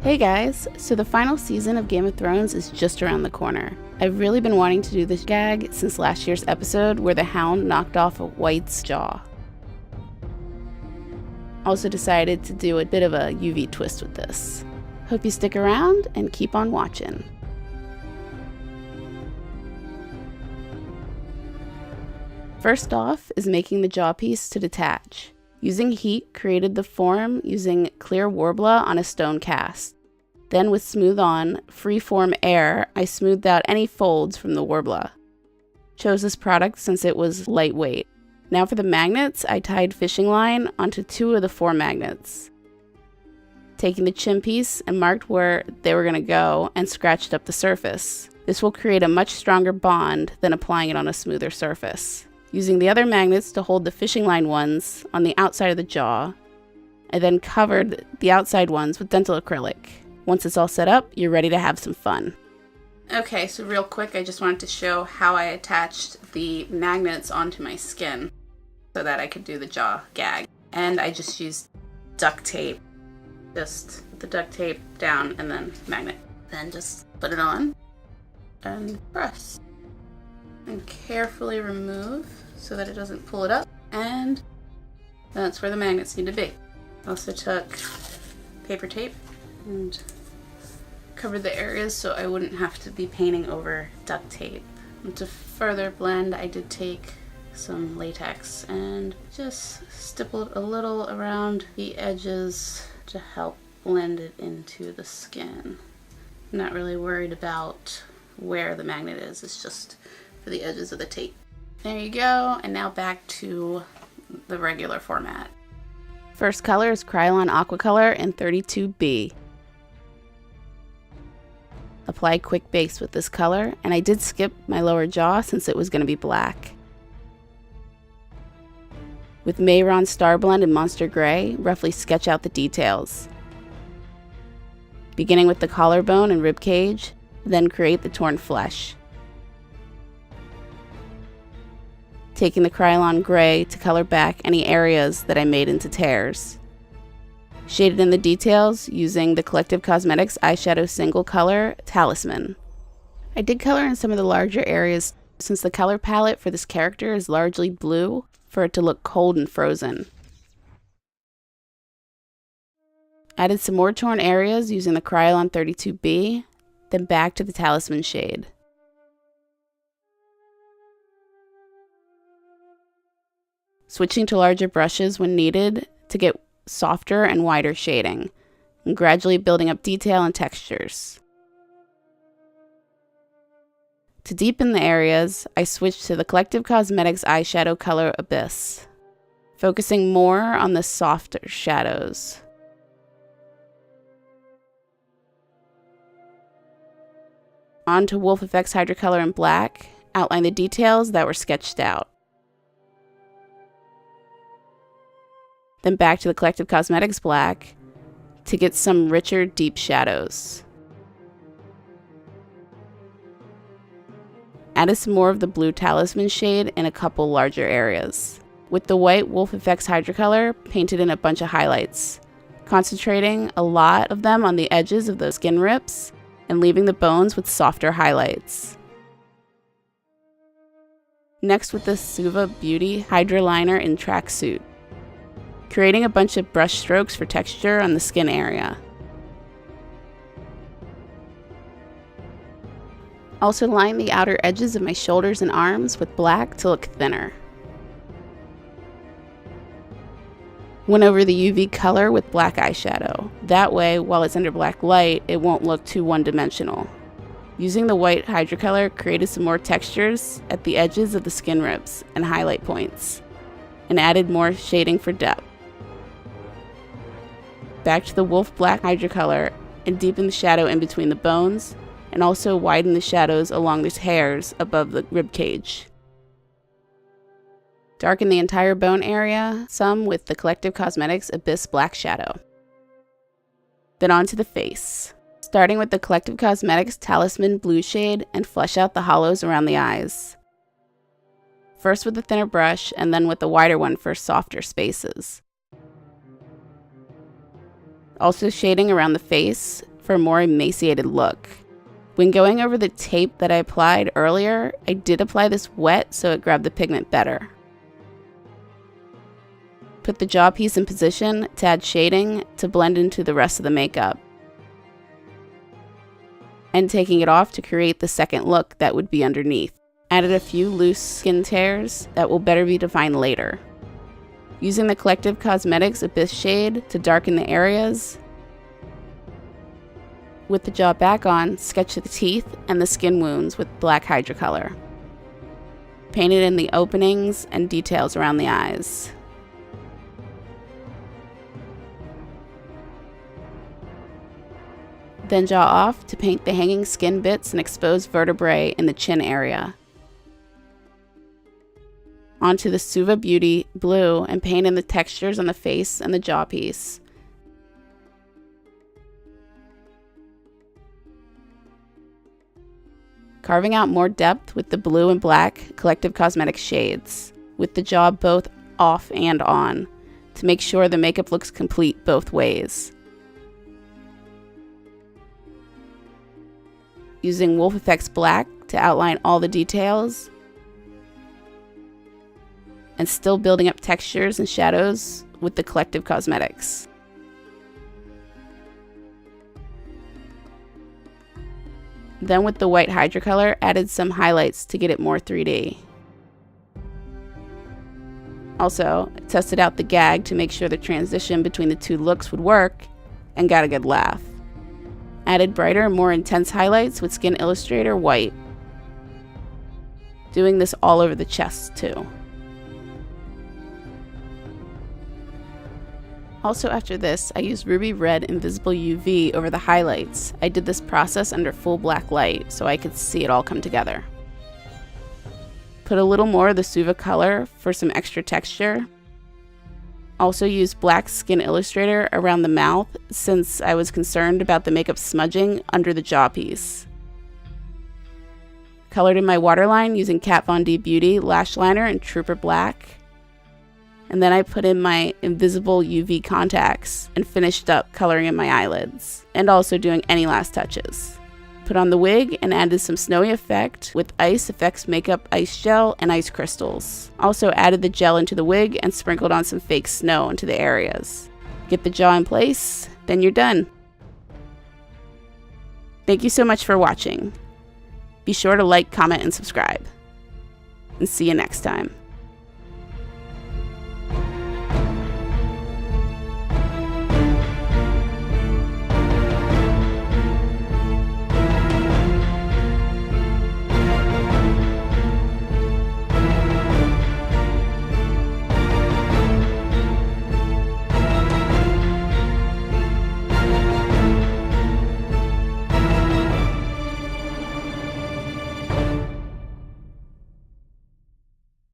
Hey guys, so the final season of Game of Thrones is just around the corner. I've really been wanting to do this gag since last year's episode where the Hound knocked off Wight's jaw. Also decided to do a bit of a UV twist with this. Hope you stick around and keep on watching. First off is making the jaw piece to detach. Using heat, created the form using clear Warbler on a stone cast. Then with Smooth On, Freeform Air, I smoothed out any folds from the Warbler. Chose this product since it was lightweight. Now for the magnets, I tied fishing line onto 2 of the 4 magnets. Taking the chin piece and marked where they were going to go and scratched up the surface. This will create a much stronger bond than applying it on a smoother surface. Using the other magnets to hold the fishing line ones on the outside of the jaw, I then covered the outside ones with dental acrylic. Once it's all set up, you're ready to have some fun. Okay, so real quick, I just wanted to show how I attached the magnets onto my skin so that I could do the jaw gag. And I just used duct tape, just the duct tape down and then magnet. Then just put it on and press. And carefully remove so that it doesn't pull it up, and that's where the magnets need to be. Also took paper tape and covered the areas so I wouldn't have to be painting over duct tape. And to further blend, I did take some latex and just stippled a little around the edges to help blend it into the skin. I'm not really worried about where the magnet is, it's just for the edges of the tape. There you go, and now back to the regular format. First color is Krylon Aquacolor in 32B. Apply quick base with this color, and I did skip my lower jaw since it was going to be black. With Mehron Starblend and Monster Gray, roughly sketch out the details. Beginning with the collarbone and ribcage, then create the torn flesh. Taking the Krylon Gray to color back any areas that I made into tears. Shaded in the details using the Collective Cosmetics Eyeshadow Single color, Talisman. I did color in some of the larger areas since the color palette for this character is largely blue for it to look cold and frozen. Added some more torn areas using the Krylon 32B, then back to the Talisman shade. Switching to larger brushes when needed to get softer and wider shading, and gradually building up detail and textures. To deepen the areas, I switched to the Collective Cosmetics Eyeshadow Color Abyss, focusing more on the softer shadows. On to Wolfe FX Hydrocolor in black, outline the details that were sketched out. Then back to the Collective Cosmetics black to get some richer, deep shadows. Added some more of the blue Talisman shade in a couple larger areas. With the white Wolfe FX Hydrocolor, painted in a bunch of highlights, concentrating a lot of them on the edges of the skin rips and leaving the bones with softer highlights. Next with the Suva Beauty Hydra liner in Tracksuit, creating a bunch of brush strokes for texture on the skin area. Also line the outer edges of my shoulders and arms with black to look thinner. Went over the UV color with black eyeshadow. That way, while it's under black light, it won't look too one-dimensional. Using the white Hydrocolor, created some more textures at the edges of the skin rips and highlight points, and added more shading for depth. Back to the Wolfe Black Hydrocolor and deepen the shadow in between the bones, and also widen the shadows along the hairs above the ribcage. Darken the entire bone area, some with the Collective Cosmetics Abyss Black Shadow. Then onto the face. Starting with the Collective Cosmetics Talisman Blue shade and flesh out the hollows around the eyes. First with a thinner brush and then with a wider one for softer spaces. Also shading around the face for a more emaciated look. When going over the tape that I applied earlier, I did apply this wet so it grabbed the pigment better. Put the jaw piece in position to add shading to blend into the rest of the makeup. And taking it off to create the second look that would be underneath. Added a few loose skin tears that will better be defined later. Using the Collective Cosmetics Abyss shade to darken the areas. With the jaw back on, sketch the teeth and the skin wounds with black Hydrocolor. Painted in the openings and details around the eyes. Then jaw off to paint the hanging skin bits and exposed vertebrae in the chin area. Onto the Suva Beauty blue and paint in the textures on the face and the jaw piece. Carving out more depth with the blue and black Collective Cosmetics shades, with the jaw both off and on, to make sure the makeup looks complete both ways. Using Wolfe FX Black to outline all the details, and still building up textures and shadows with the Collective Cosmetics. Then with the white Hydrocolor, added some highlights to get it more 3D. Also, tested out the gag to make sure the transition between the two looks would work, and got a good laugh. Added brighter and more intense highlights with Skin Illustrator White. Doing this all over the chest too. Also after this, I used Ruby Red Invisible UV over the highlights. I did this process under full black light so I could see it all come together. Put a little more of the Suva color for some extra texture. Also used black Skin Illustrator around the mouth since I was concerned about the makeup smudging under the jaw piece. Colored in my waterline using Kat Von D Beauty Lash Liner in Trooper Black. And then I put in my invisible UV contacts and finished up coloring in my eyelids, and also doing any last touches. Put on the wig and added some snowy effect with Ice FX Makeup Ice Gel and Ice Crystals. Also added the gel into the wig and sprinkled on some fake snow into the areas. Get the jaw in place, then you're done. Thank you so much for watching. Be sure to like, comment, and subscribe. And see you next time.